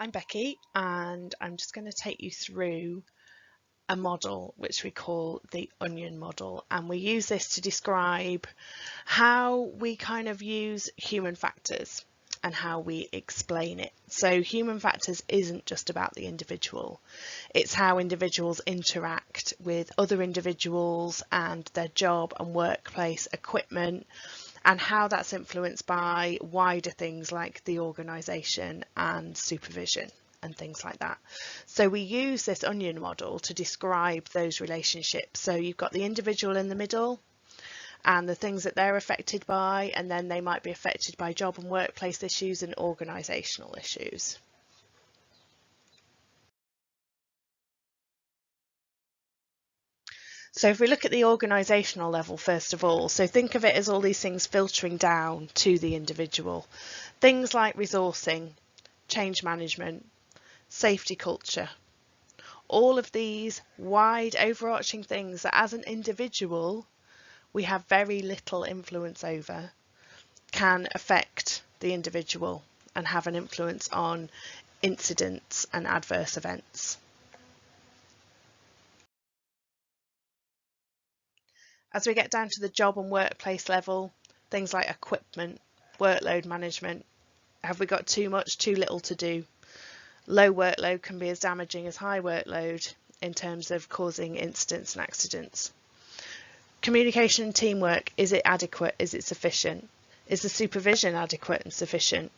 I'm Becky, and I'm just going to take you through a model which we call the onion model, and we use this to describe how we kind of use human factors and how we explain it. So human factors isn't just about the individual, it's how individuals interact with other individuals and their job and workplace equipment, and how that's influenced by wider things like the organisation and supervision and things like that. So we use this onion model to describe those relationships. So you've got the individual in the middle and the things that they're affected by, and then they might be affected by job and workplace issues and organisational issues. So if we look at the organisational level first of all, so think of it as all these things filtering down to the individual. Things like resourcing, change management, safety culture, all of these wide overarching things that as an individual we have very little influence over can affect the individual and have an influence on incidents and adverse events. As we get down to the job and workplace level, things like equipment, workload management, have we got too much, too little to do? Low workload can be as damaging as high workload in terms of causing incidents and accidents. Communication and teamwork, is it adequate? Is it sufficient? Is the supervision adequate and sufficient?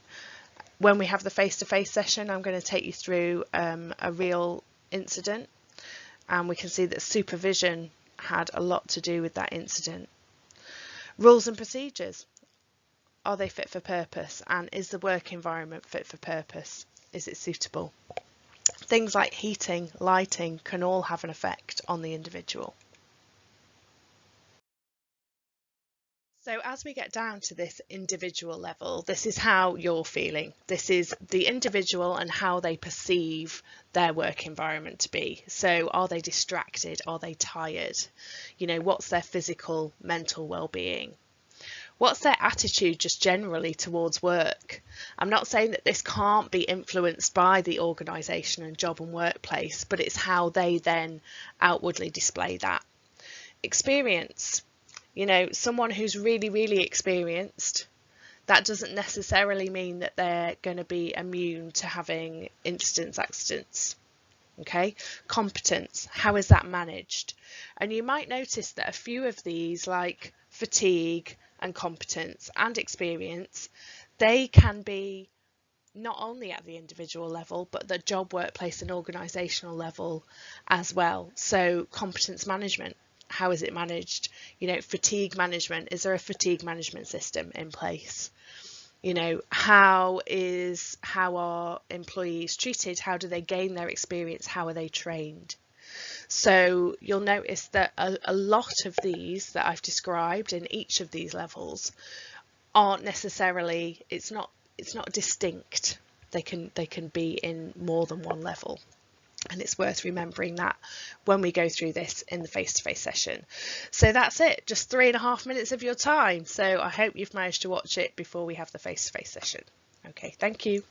When we have the face-to-face session, I'm going to take you through a real incident, and we can see that supervision had a lot to do with that incident. Rules and procedures, are they fit for purpose? And is the work environment fit for purpose? Is it suitable? Things like heating, lighting can all have an effect on the individual. So as we get down to this individual level, this is how you're feeling. This is the individual and how they perceive their work environment to be. So are they distracted? Are they tired? You know, what's their physical, mental well-being? What's their attitude just generally towards work? I'm not saying that this can't be influenced by the organisation and job and workplace, but it's how they then outwardly display that. Experience. You know, someone who's really, really experienced, that doesn't necessarily mean that they're going to be immune to having incidents, accidents. Okay, competence, how is that managed? And you might notice that a few of these, like fatigue and competence and experience, they can be not only at the individual level, but the job, workplace and organisational level as well. So competence management, how is it managed? You know, fatigue management, is there a fatigue management system in place? You know, how are employees treated? How do they gain their experience? How are they trained? So you'll notice that a lot of these that I've described in each of these levels aren't necessarily, it's not distinct. They can be in more than one level. And it's worth remembering that when we go through this in the face-to-face session. So that's it, just 3.5 minutes of your time. So I hope you've managed to watch it before we have the face-to-face session. Okay, thank you.